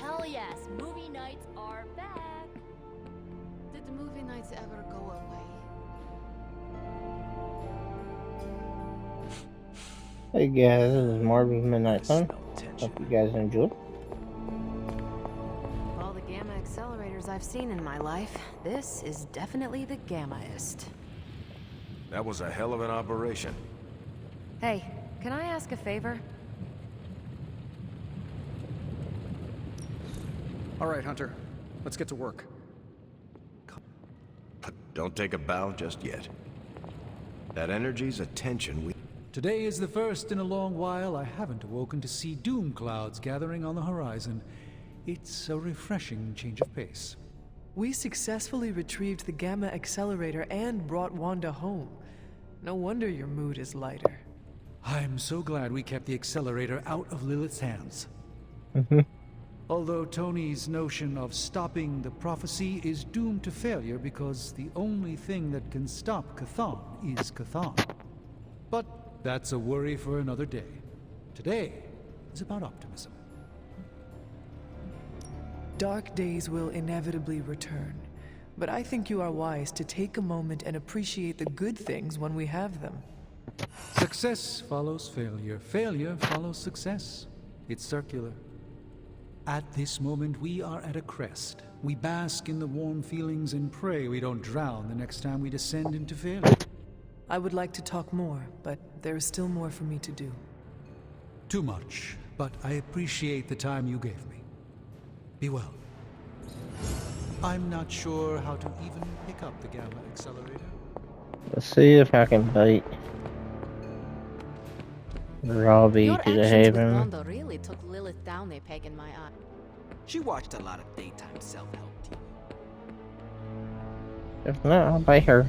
hell yes, movie nights are back. Did the movie nights ever go away? Hey guys, this is Marvin's Midnight I Fun. smell tension. Hope you guys enjoy. Of all the gamma accelerators I've seen in my life, this is definitely the gammaest. That was a hell of an operation. Hey, can I ask a favor? All right, Hunter. Let's get to work. But don't take a bow just yet. That energy's attention we... Today is the first in a long while I haven't awoken to see doom clouds gathering on the horizon. It's a refreshing change of pace. We successfully retrieved the Gamma Accelerator and brought Wanda home. No wonder your mood is lighter. I'm so glad we kept the accelerator out of Lilith's hands. Although Tony's notion of stopping the prophecy is doomed to failure because the only thing that can stop Chthon is Chthon. But that's a worry for another day. Today is about optimism. Dark days will inevitably return, but I think you are wise to take a moment and appreciate the good things when we have them. Success follows failure. Failure follows success. It's circular. At this moment, we are at a crest. We bask in the warm feelings and pray we don't drown the next time we descend into failure. I would like to talk more, but there is still more for me to do. Too much, but I appreciate the time you gave me. Be well. I'm not sure how to even pick up the Gamma Accelerator. Let's see if I can bait Robbie Your to actions the with haven. Wanda really took Lilith down a peg in my eye. She watched a lot of daytime self-help TV. If not, I'll bait her.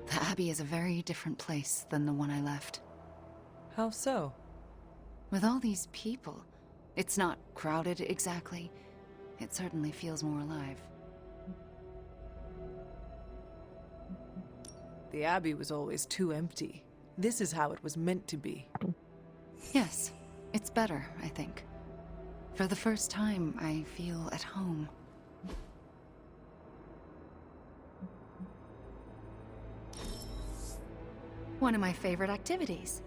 The Abbey is a very different place than the one I left. How so? With all these people, it's not crowded exactly. It certainly feels more alive. The Abbey was always too empty. This is how it was meant to be. Yes, it's better, I think. For the first time, I feel at home. One of my favorite activities.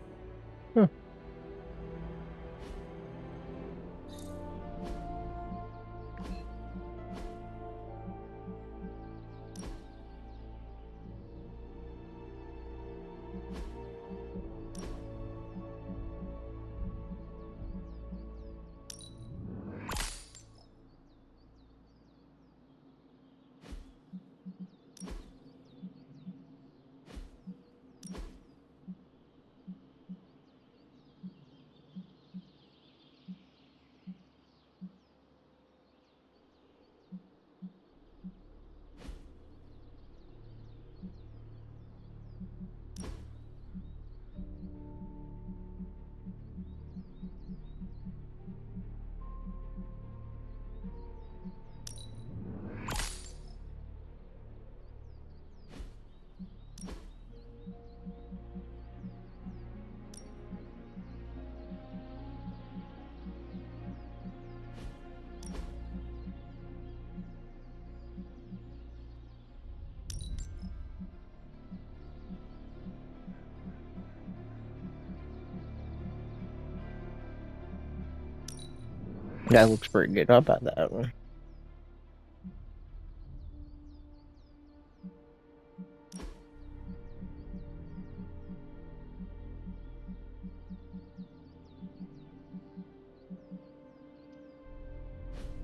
That looks pretty good. How about that one?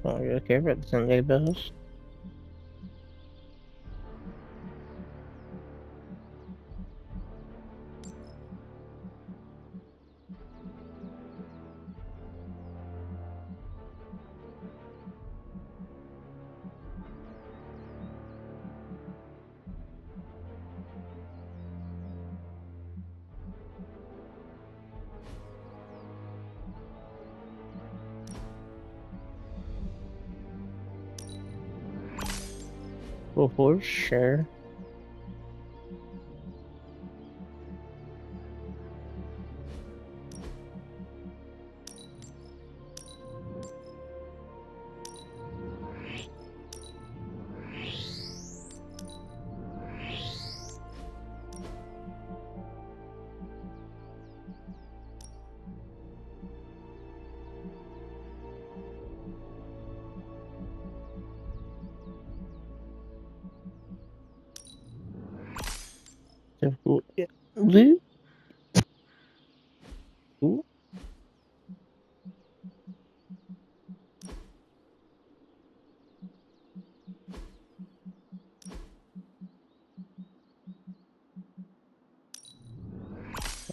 Oh, you okay about the Sunday bills? Well, for sure. Difficult. Yeah. Loot. Ooh.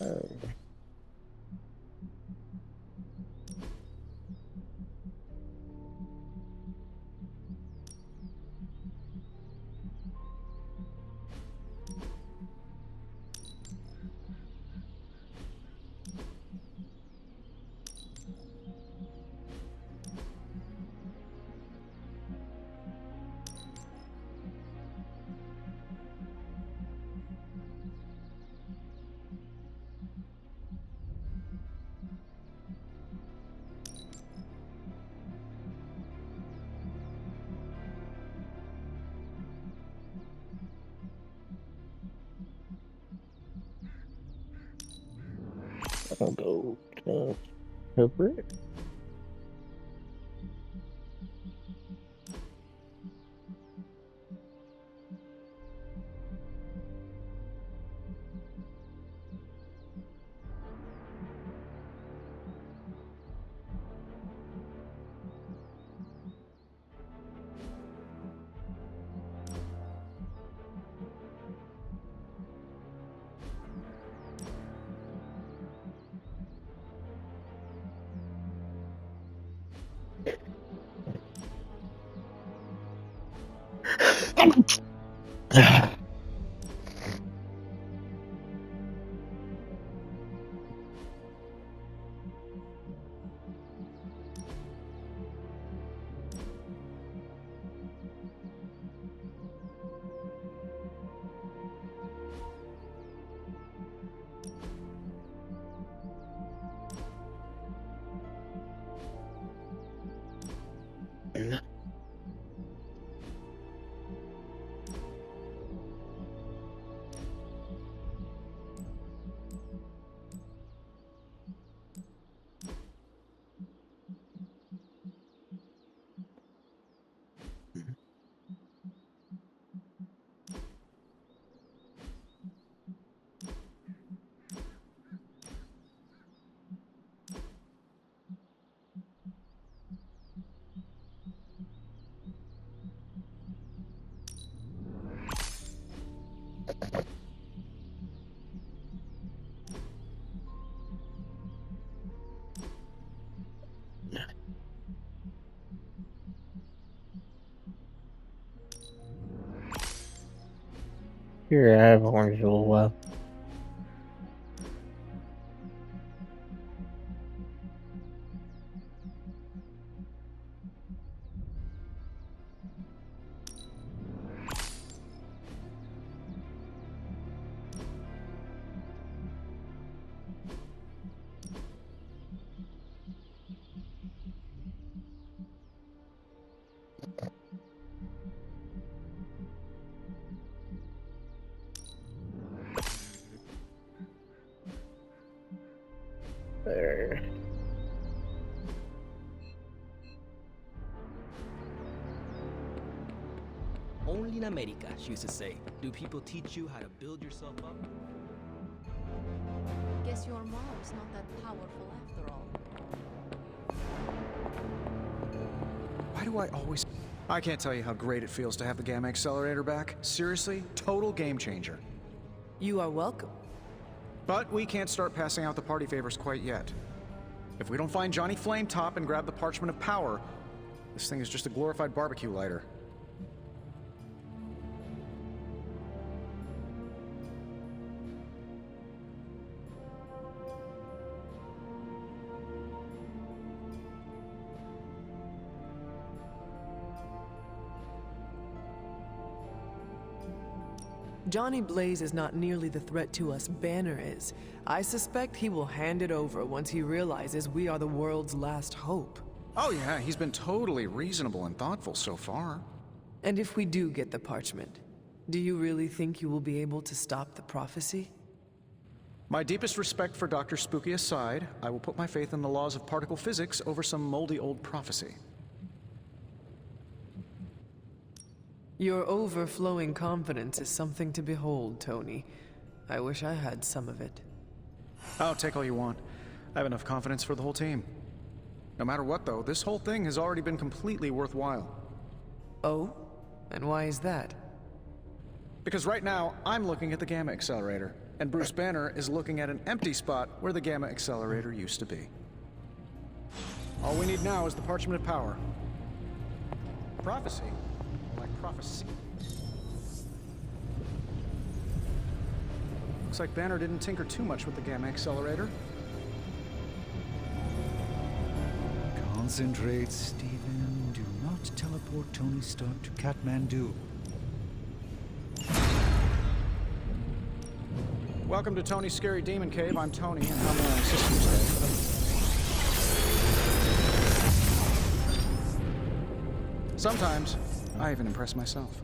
Oh. I'll go over it. Here, I have orange a little while. There. Only in America, she used to say. Do people teach you how to build yourself up? Guess your mom's not that powerful after all. Why do I always... I can't tell you how great it feels to have the Gamma Accelerator back. Seriously, total game changer. You are welcome. But we can't start passing out the party favors quite yet. If we don't find Johnny Flametop and grab the Parchment of Power, this thing is just a glorified barbecue lighter. Johnny Blaze is not nearly the threat to us Banner is. I suspect he will hand it over once he realizes we are the world's last hope. Oh yeah, he's been totally reasonable and thoughtful so far. And if we do get the parchment, do you really think you will be able to stop the prophecy? My deepest respect for Dr. Spooky aside, I will put my faith in the laws of particle physics over some moldy old prophecy. Your overflowing confidence is something to behold, Tony. I wish I had some of it. Oh, take all you want. I have enough confidence for the whole team. No matter what, though, this whole thing has already been completely worthwhile. Oh? And why is that? Because right now, I'm looking at the Gamma Accelerator, and Bruce Banner is looking at an empty spot where the Gamma Accelerator used to be. All we need now is the Parchment of Power. Prophecy? More like prophecy. Looks like Banner didn't tinker too much with the Gamma Accelerator. Concentrate, Stephen. Do not teleport Tony Stark to Kathmandu. Welcome to Tony's Scary Demon Cave. I'm Tony, and how may I assist you today? Sometimes, I even impress myself.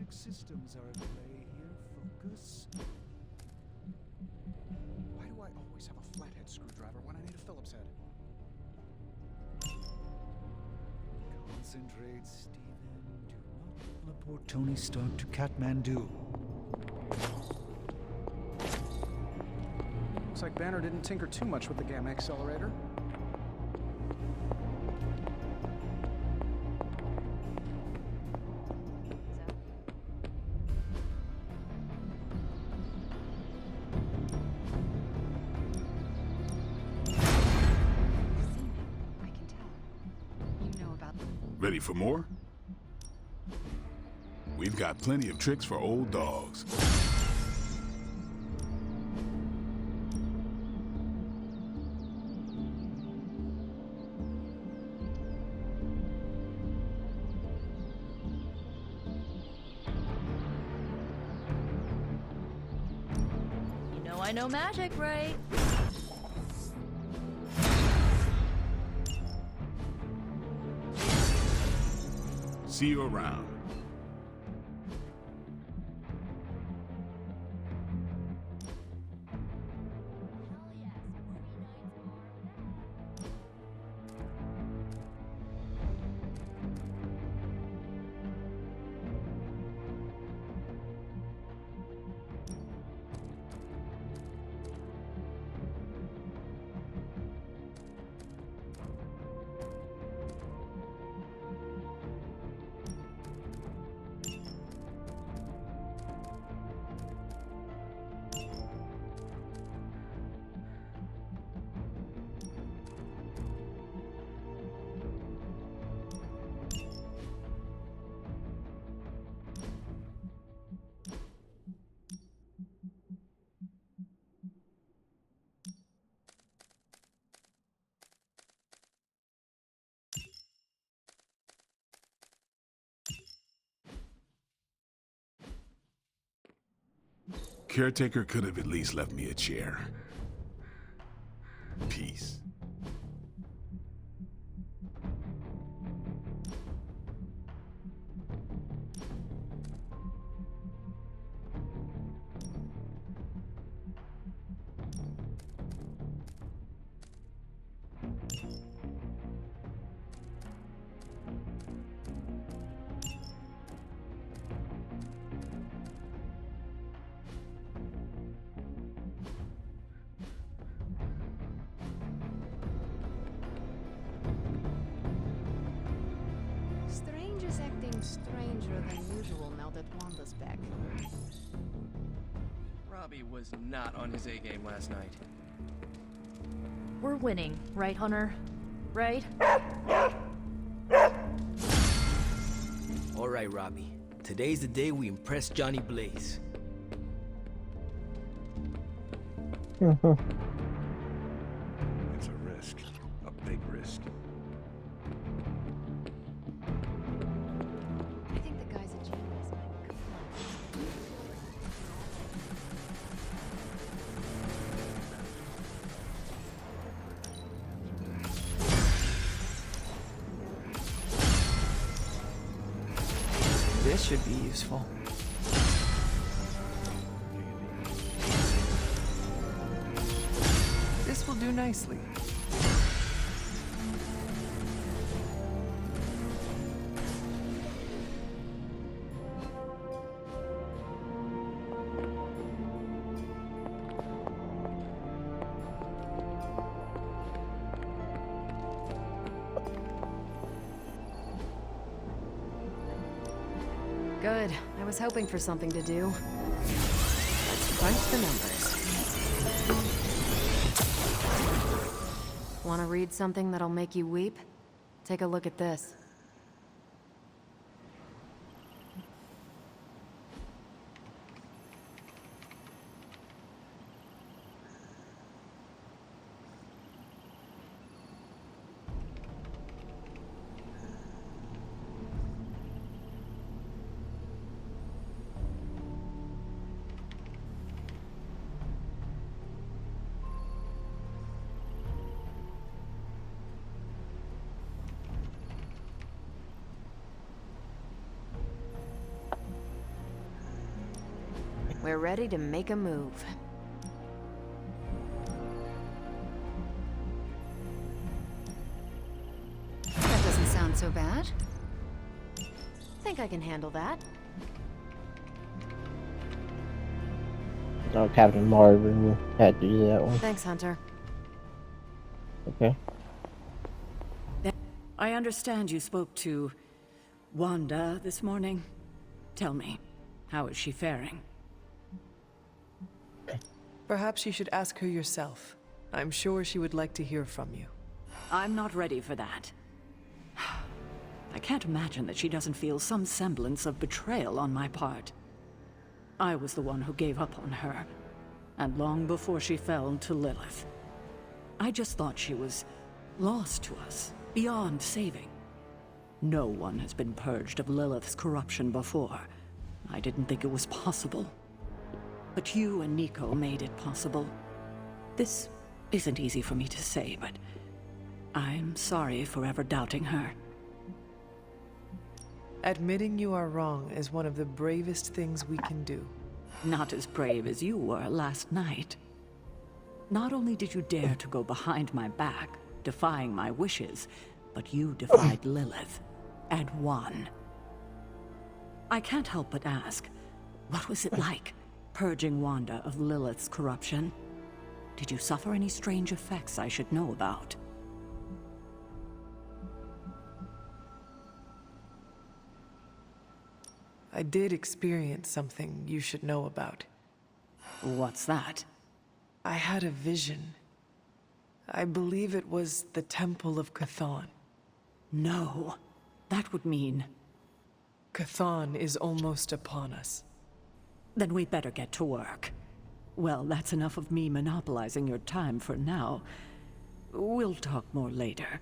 electronic systems are at play here. Focus. Why do I always have a flathead screwdriver when I need a Phillips head? Concentrate, Stephen. Do not teleport Tony Stark to Kathmandu. Looks like Banner didn't tinker too much with the Gamma Accelerator. I can tell. You know about them. Ready for more? We've got plenty of tricks for old dogs. You know I know magic, right? See you around. Caretaker could have at least left me a chair. Peace. Strange is acting stranger than usual now that Wanda's back. Robbie was not on his A game last night. We're winning, right, Hunter? Right? All right, Robbie. Today's the day we impress Johnny Blaze. It's a risk. A big risk. I think the guy's a genius. Come on. This should be useful. This will do nicely. Good. I was hoping for something to do. Let's crunch the numbers. Want to read something that'll make you weep? Take a look at this. We're ready to make a move. That doesn't sound so bad. Think I can handle that. Oh, Captain Marvin had to do that one. Thanks, Hunter. Okay. I understand you spoke to Wanda this morning. Tell me, how is she faring? Perhaps you should ask her yourself. I'm sure she would like to hear from you. I'm not ready for that. I can't imagine that she doesn't feel some semblance of betrayal on my part. I was the one who gave up on her, and long before she fell to Lilith. I just thought she was lost to us, beyond saving. No one has been purged of Lilith's corruption before. I didn't think it was possible. But you and Nico made it possible. This isn't easy for me to say, but I'm sorry for ever doubting her. Admitting you are wrong is one of the bravest things we can do. Not as brave as you were last night. Not only did you dare to go behind my back, defying my wishes, but you defied Lilith, and won. I can't help but ask, what was it like, purging Wanda of Lilith's corruption? Did you suffer any strange effects I should know about? I did experience something you should know about. What's that? I had a vision. I believe it was the Temple of Chthon. No. That would mean... Chthon is almost upon us. Then we better get to work. Well, that's enough of me monopolizing your time for now. We'll talk more later.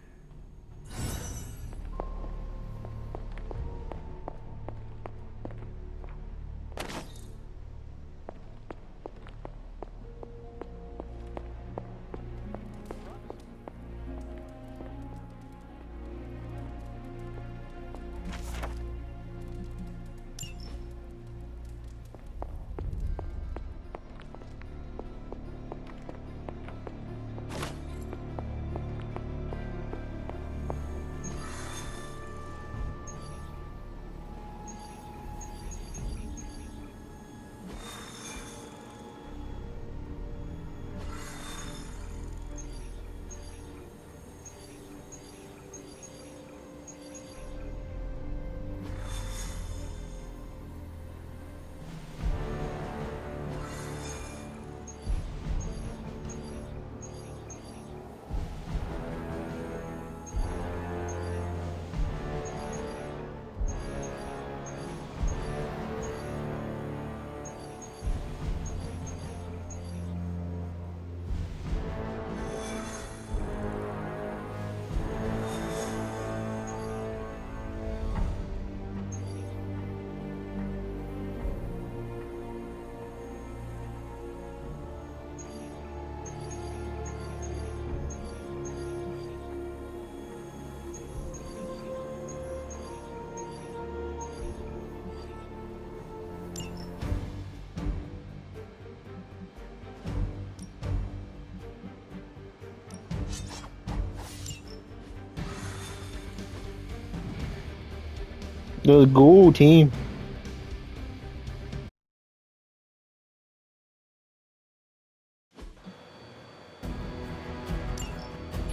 Let's go, team.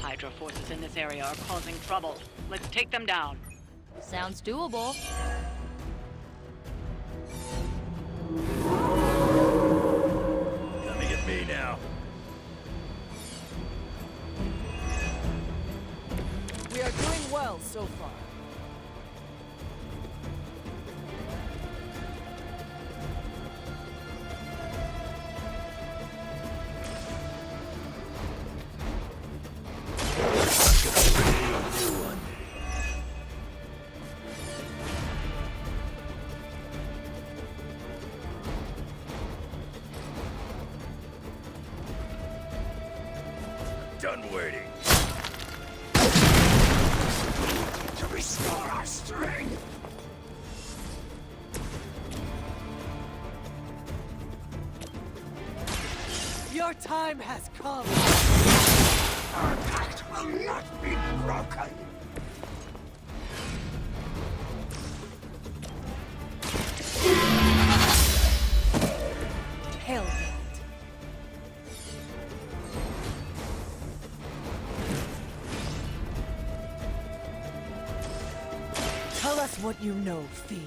Hydra forces in this area are causing trouble. Let's take them down. Sounds doable. Coming at me now. We are doing well so far. Done waiting. To restore our strength. time has come. Our pact will not be broken. Hell with it. Tell us what you know, fiend.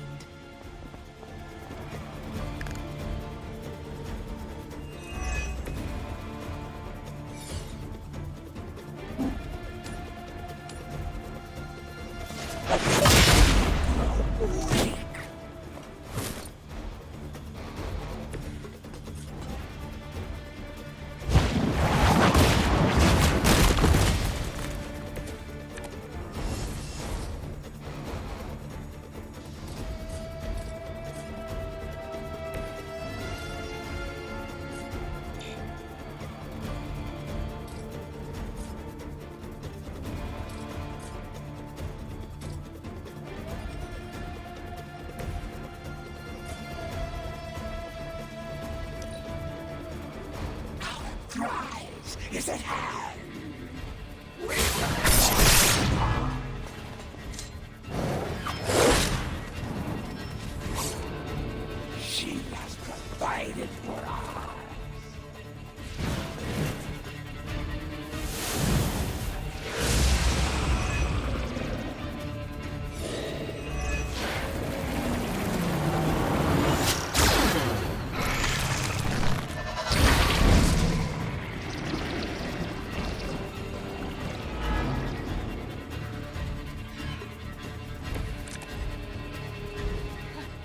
Prize is at hand. She has provided for us.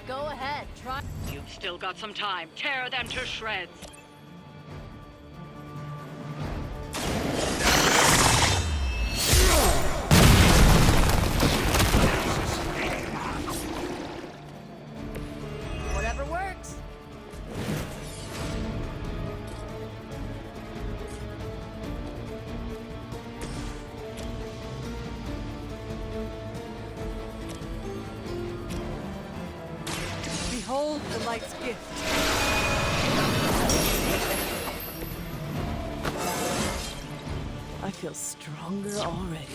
Go ahead, try. You've still got some time. Tear them to shreds. Whatever works. Behold the light's gift. I feel stronger already.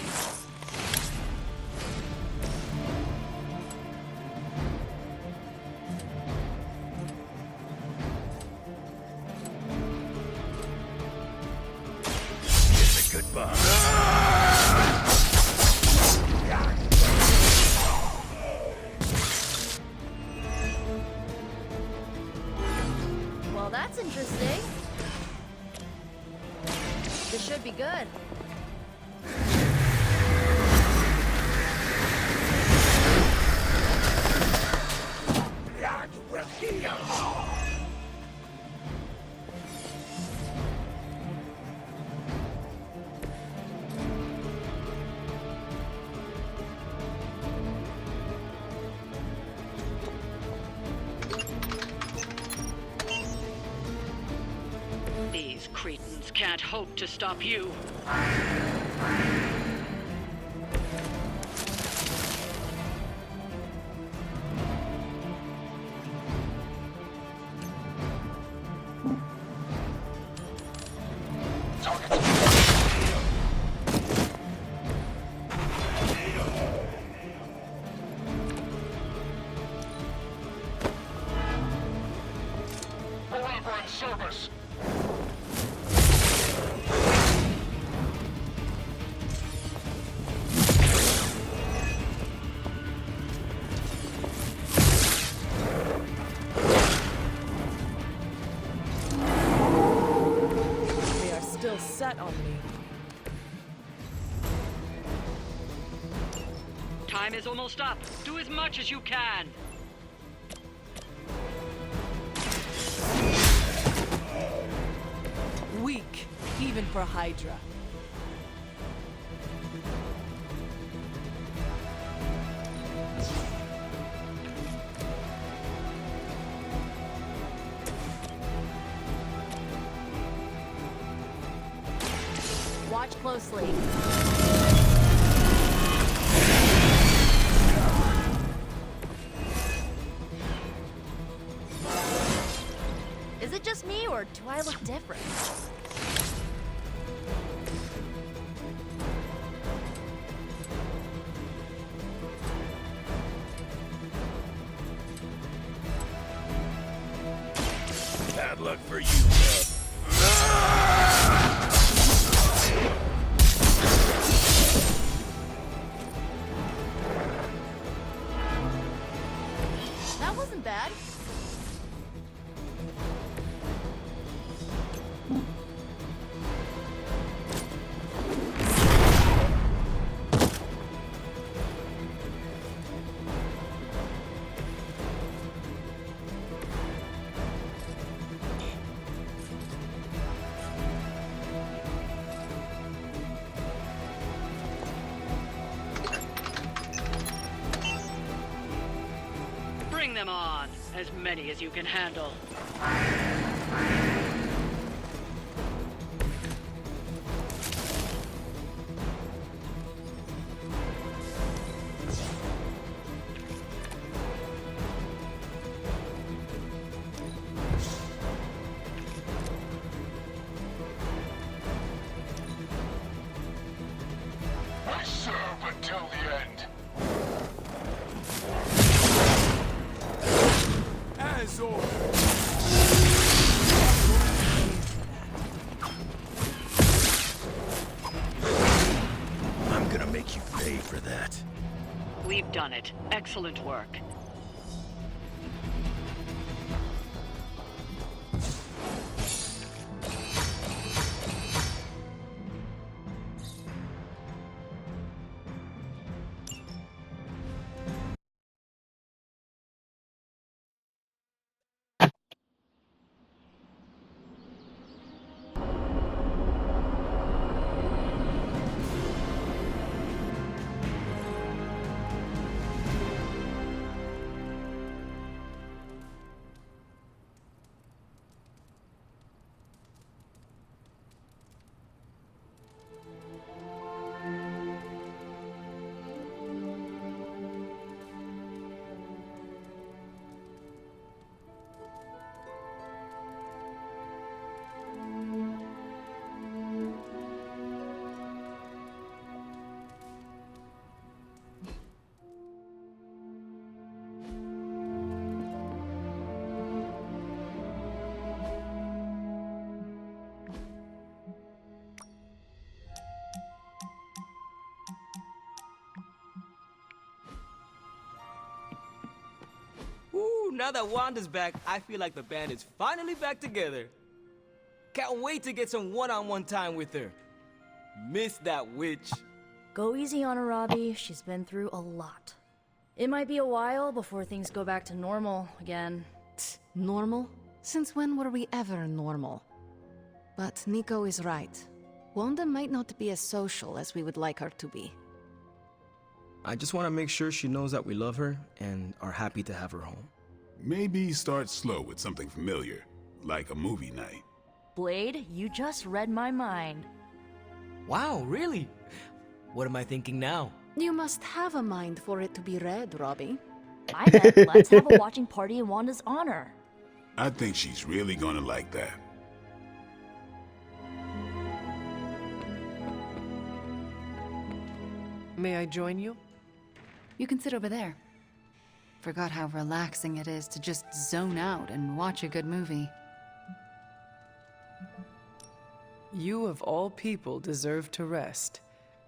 Well, that's interesting. This should be good. That will heal. These cretins can't hope to stop you. Believer in service. They are still set on me. Time is almost up. Do as much as you can. Weak, even for Hydra. Watch closely. Is it just me, or do I look different? luck for you, bub. That wasn't bad. Bring them on, as many as you can handle. I serve until the end. As ordered. I'm gonna make you pay for that. We've done it. Excellent work. Ooh, now that Wanda's back, I feel like the band is finally back together. Can't wait to get some one-on-one time with her. Miss that witch. Go easy on her, Robbie. She's been through a lot. It might be a while before things go back to normal again. Normal? Since when were we ever normal? But Nico is right. Wanda might not be as social as we would like her to be. I just want to make sure she knows that we love her and are happy to have her home. Maybe start slow with something familiar, like a movie night. Blade, you just read my mind. Wow, really? What am I thinking now? You must have a mind for it to be read, Robbie. I meant let's have a watching party in Wanda's honor. I think she's really gonna like that. May I join you? You can sit over there. Forgot how relaxing it is to just zone out and watch a good movie. You of all people deserve to rest.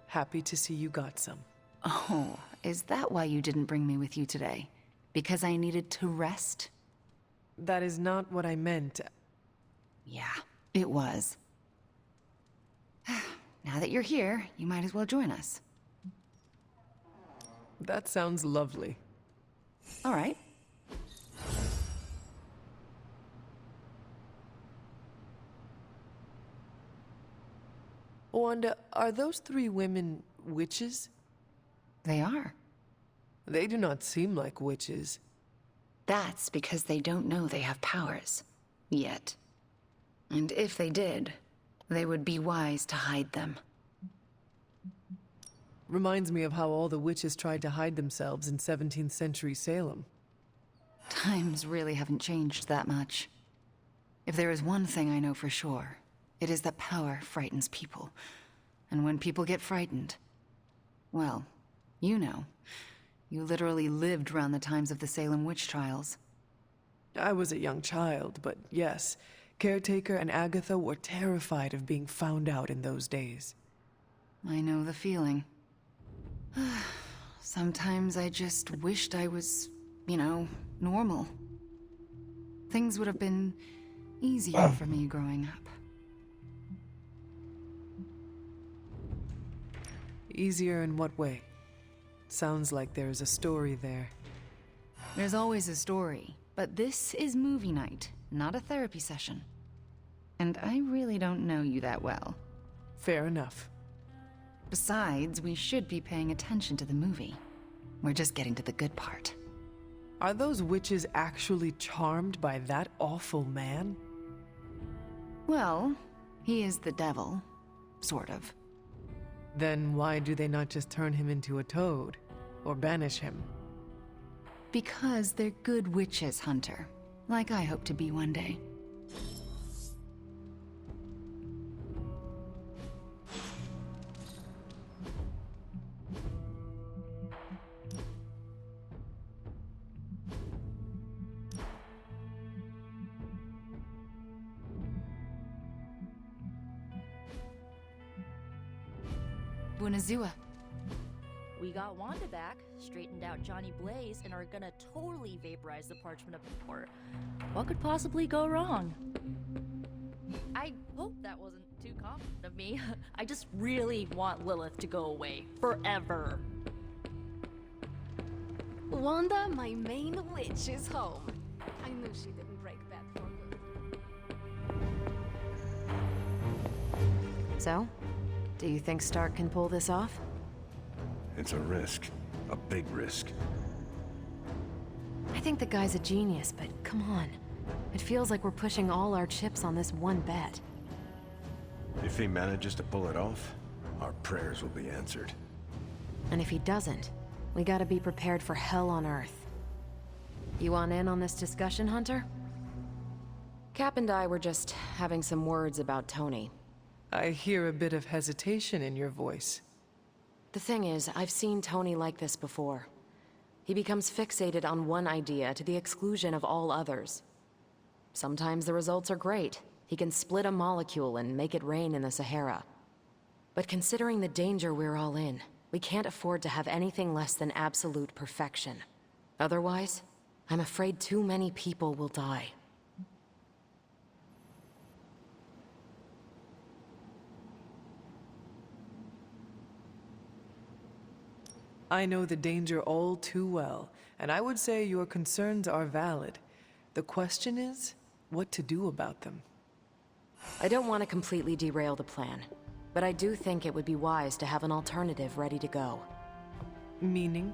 Happy to see you got some. Oh, is that why you didn't bring me with you today? Because I needed to rest? That is not what I meant. Yeah, it was. Now that you're here, you might as well join us. That sounds lovely. All right. Wanda, are those three women witches? They are. They do not seem like witches. That's because they don't know they have powers. Yet. And if they did, they would be wise to hide them. Reminds me of how all the witches tried to hide themselves in 17th century Salem. Times really haven't changed that much. If there is one thing I know for sure, it is that power frightens people. And when people get frightened, well, you know. You literally lived around the times of the Salem witch trials. I was a young child, but yes, Caretaker and Agatha were terrified of being found out in those days. I know the feeling. Sometimes I just wished I was, normal. Things would have been easier for me growing up. Easier in what way? Sounds like there's a story there. There's always a story, but this is movie night, not a therapy session. And I really don't know you that well. Fair enough. Besides, we should be paying attention to the movie. We're just getting to the good part. Are those witches actually charmed by that awful man? Well, he is the devil. Sort of. Then why do they not just turn him into a toad? Or banish him? Because they're good witches, Hunter. Like I hope to be one day. Buenazua. We got Wanda back, straightened out Johnny Blaze, and are gonna totally vaporize the Parchment of Power. What could possibly go wrong? I hope that wasn't too confident of me. I just really want Lilith to go away. Forever. Wanda, my main witch, is home. I knew she didn't break that for good. So? Do you think Stark can pull this off? It's a risk. A big risk. I think the guy's a genius, but come on. It feels like we're pushing all our chips on this one bet. If he manages to pull it off, our prayers will be answered. And if he doesn't, we gotta be prepared for hell on Earth. You want in on this discussion, Hunter? Cap and I were just having some words about Tony. I hear a bit of hesitation in your voice. The thing is, I've seen Tony like this before. He becomes fixated on one idea to the exclusion of all others. Sometimes the results are great. He can split a molecule and make it rain in the Sahara. But considering the danger we're all in, we can't afford to have anything less than absolute perfection. Otherwise, I'm afraid too many people will die. I know the danger all too well, and I would say your concerns are valid. The question is, what to do about them. I don't want to completely derail the plan, but I do think it would be wise to have an alternative ready to go. Meaning?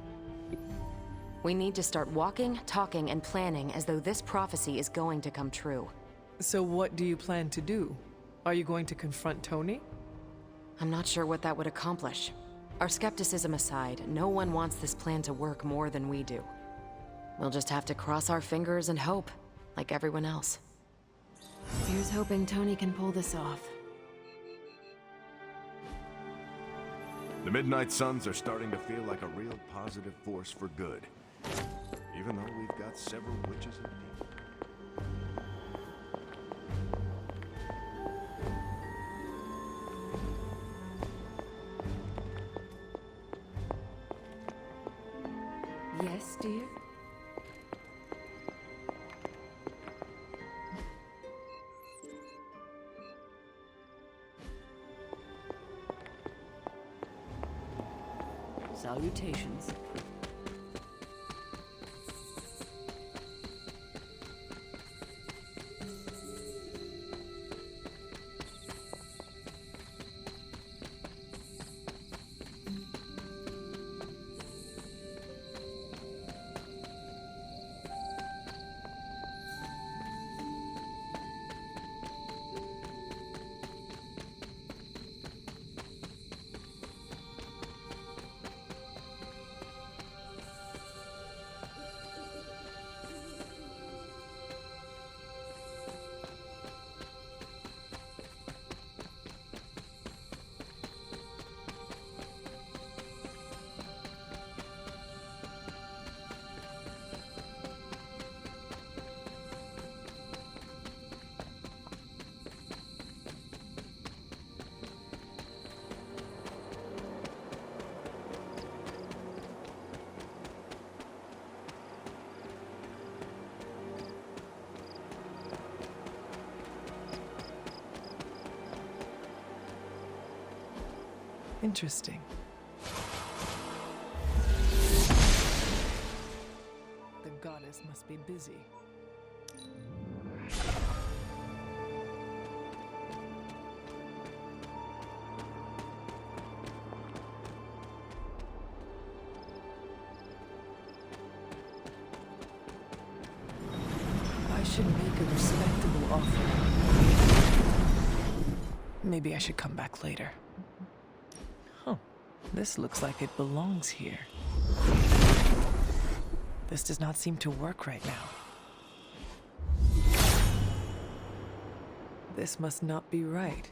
We need to start walking, talking, and planning as though this prophecy is going to come true. So what do you plan to do? Are you going to confront Tony? I'm not sure what that would accomplish. Our skepticism aside, no one wants this plan to work more than we do. We'll just have to cross our fingers and hope, like everyone else. Here's hoping Tony can pull this off. The Midnight Suns are starting to feel like a real positive force for good. Even though we've got several witches and demons. Yes, dear? Salutations. Interesting. The goddess must be busy. I should make a respectable offer. Maybe I should come back later. Huh. This looks like it belongs here. This does not seem to work right now. This must not be right.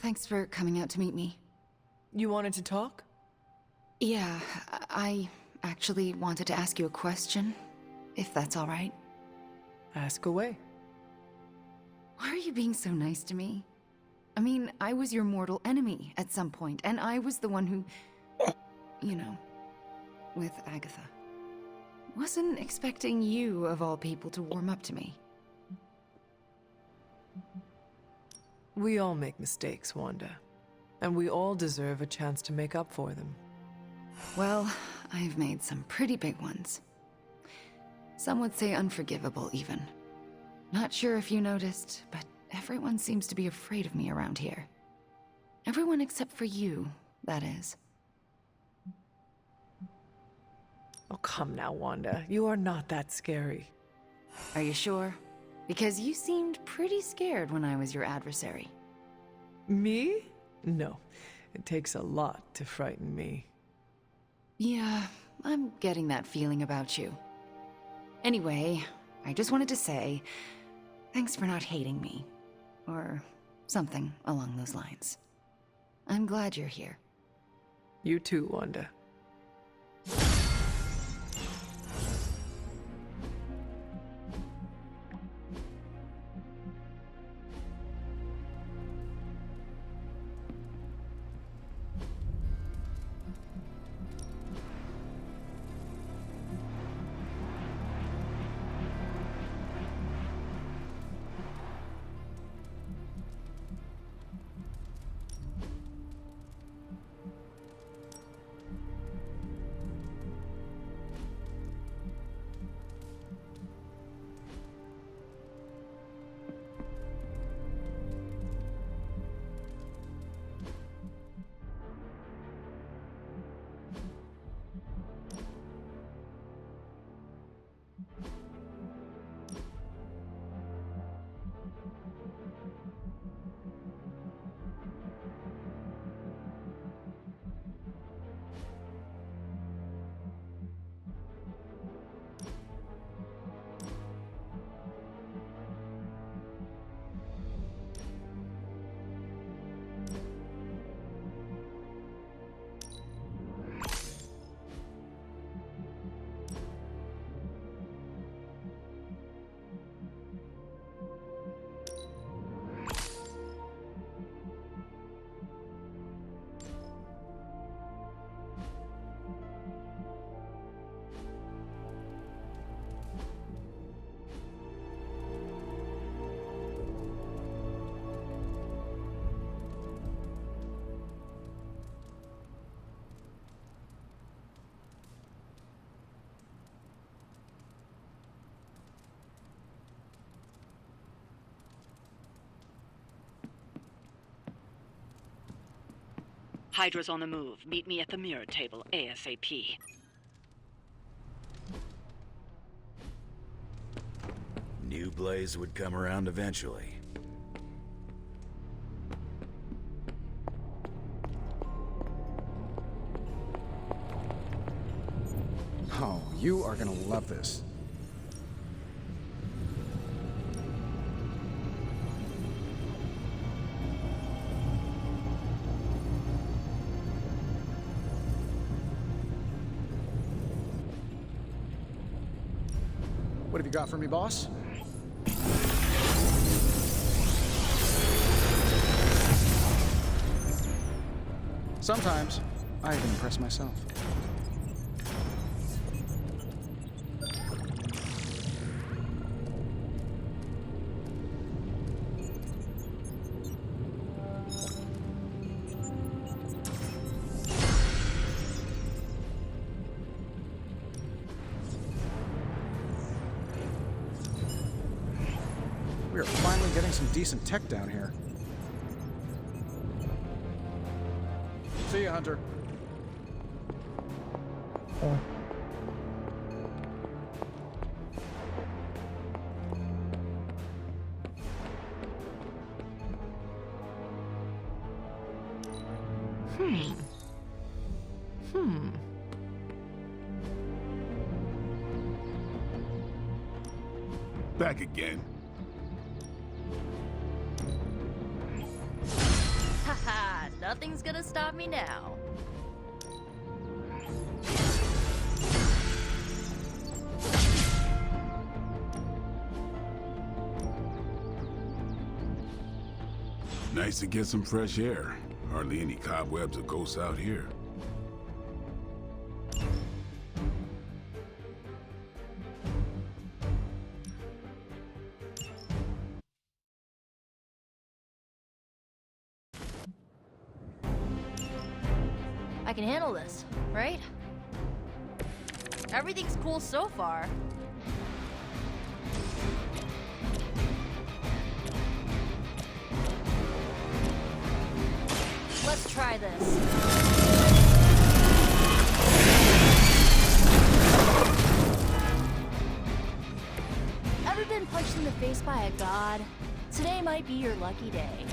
Thanks for coming out to meet me. You wanted to talk? Yeah, I actually wanted to ask you a question, if that's all right. Ask away. Why are you being so nice to me? I mean, I was your mortal enemy at some point, and I was the one who... you know, with Agatha. Wasn't expecting you, of all people, to warm up to me. We all make mistakes, Wanda. And we all deserve a chance to make up for them. Well, I've made some pretty big ones. Some would say unforgivable, even. Not sure if you noticed, but everyone seems to be afraid of me around here. Everyone except for you, that is. Oh, come now, Wanda. You are not that scary. Are you sure? Because you seemed pretty scared when I was your adversary. Me? No. It takes a lot to frighten me. Yeah, I'm getting that feeling about you. Anyway, I just wanted to say, thanks for not hating me. Or something along those lines. I'm glad you're here. You too, Wanda. Hydra's on the move. Meet me at the mirror table ASAP. Knew Blaze would come around eventually. Oh, you are gonna love this. What have you got for me, boss? Sometimes, I even impress myself. We are finally getting some decent tech down here. See ya, Hunter. Oh. Back again. Haha, nothing's gonna stop me now. Nice to get some fresh air. Hardly any cobwebs or ghosts out here. I can handle this, right? Everything's cool so far. Let's try this. Ever been punched in the face by a god? Today might be your lucky day.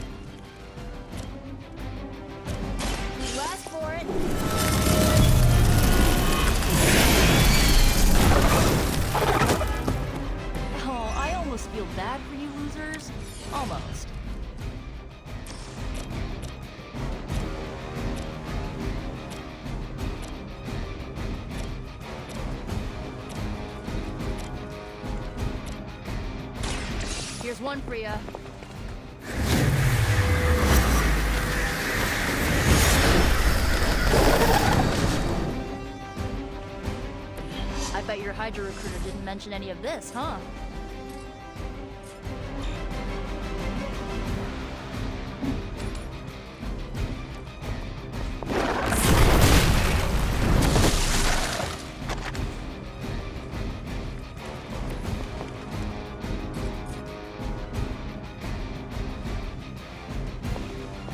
Last for it. Oh, I almost feel bad for you losers. Almost. Here's one for ya. I bet your Hydra recruiter didn't mention any of this, huh?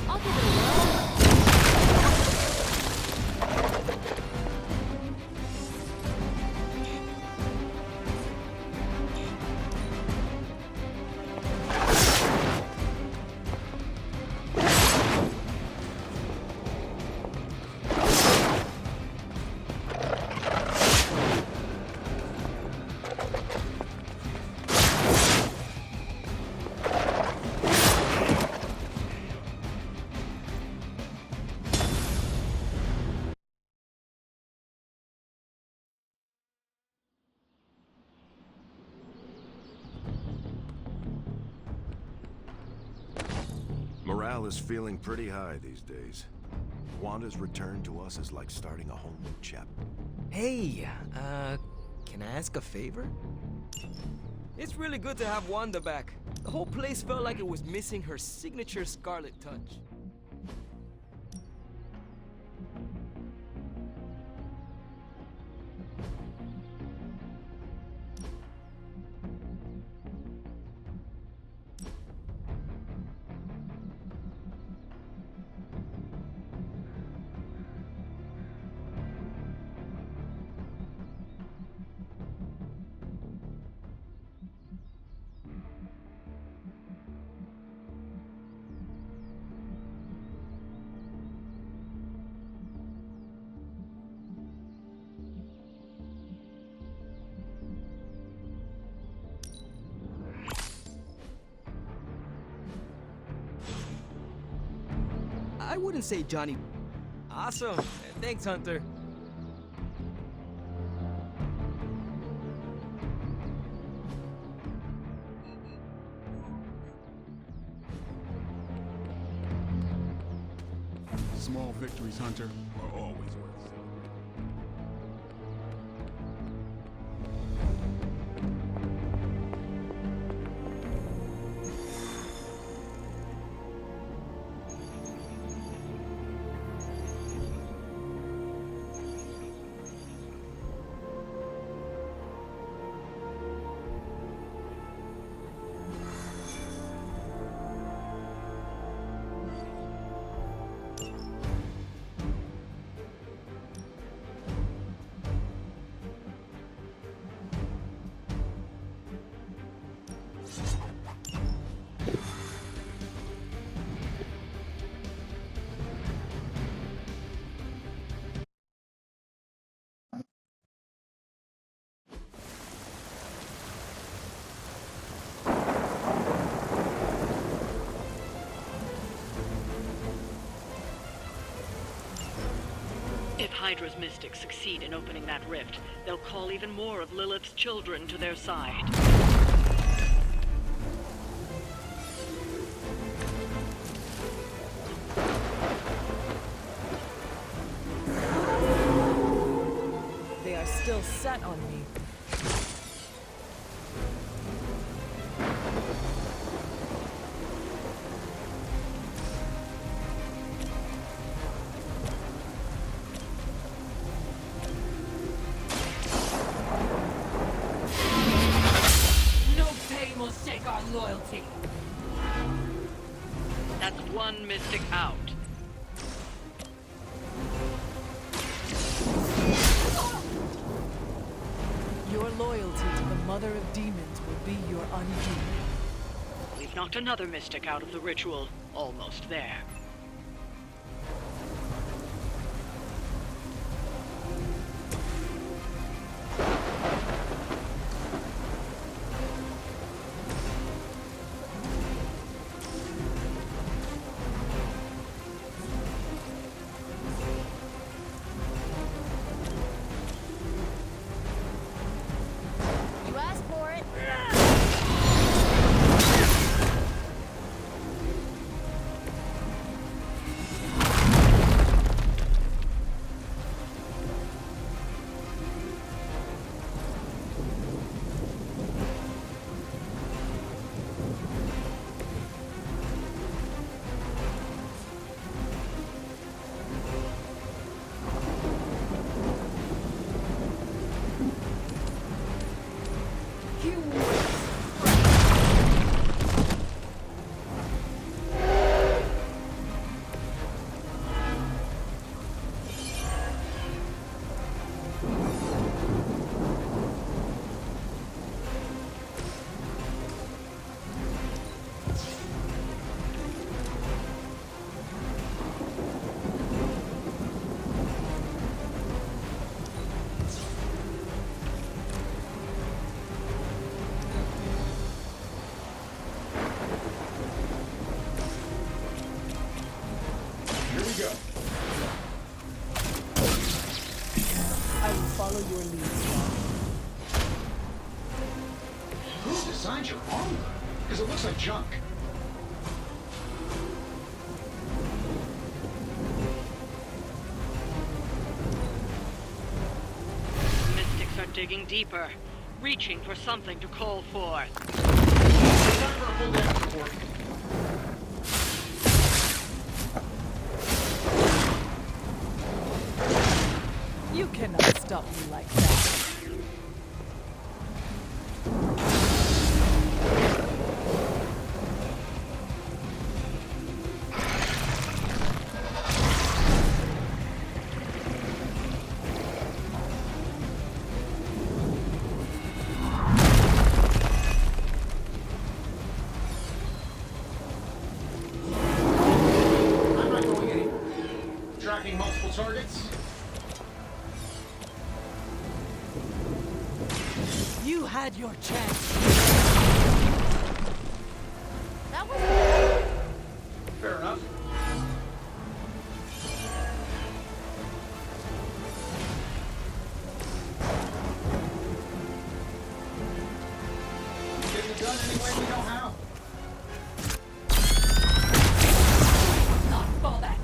I'll give it a whirl. Morale is feeling pretty high these days. Wanda's return to us is like starting a whole new chapter. Hey, can I ask a favor? It's really good to have Wanda back. The whole place felt like it was missing her signature Scarlet touch. I wouldn't say Johnny. Awesome. Thanks, Hunter. small victories, Hunter, are always worth celebrating. If Hydra's mystics succeed in opening that rift, they'll call even more of Lilith's children to their side. They are still set on me. Loyalty. That's one mystic out. Your loyalty to the Mother of Demons will be your undoing. We've knocked another mystic out of the ritual. Almost there. Follow your lead, Swan. Who designed your armor? Because it looks like junk. Mystics are digging deeper, reaching for something to call forth. Time for a full damage report. You cannot stop me like that. I'm not going anywhere. Tracking multiple targets. You had your chance. That was Fair enough. Getting it done any way we know how. Not for that.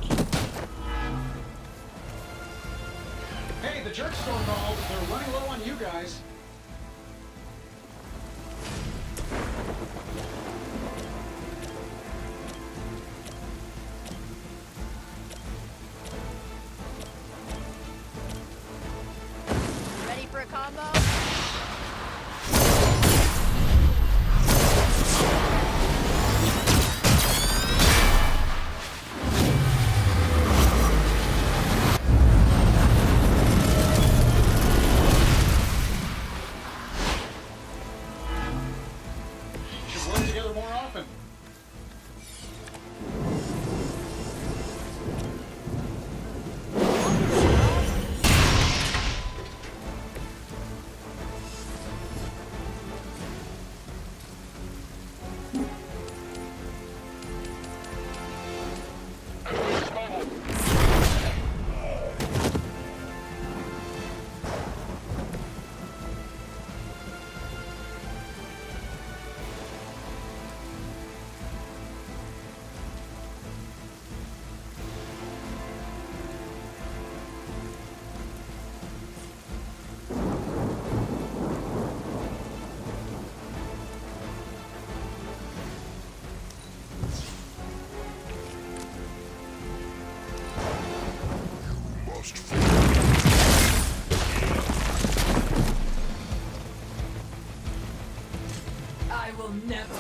I will never.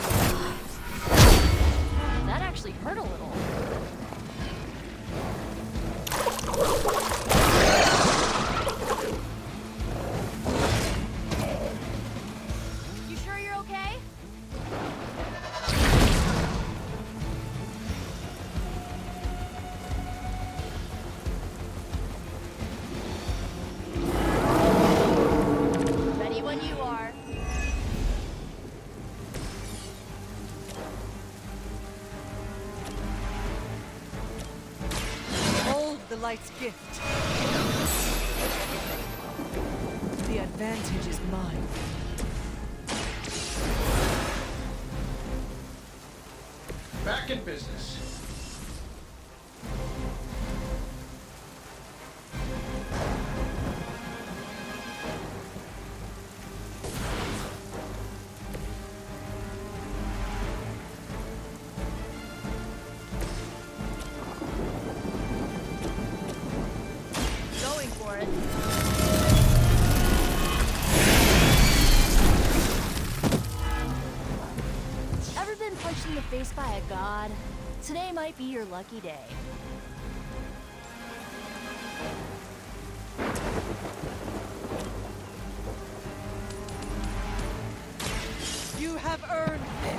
That actually hurt a little. You sure you're okay? Ready when you are. Hold the light's gift. The advantage is mine. Back in business. Going for it. Ever been punched in the face by a god? Today might be your lucky day. You have earned this.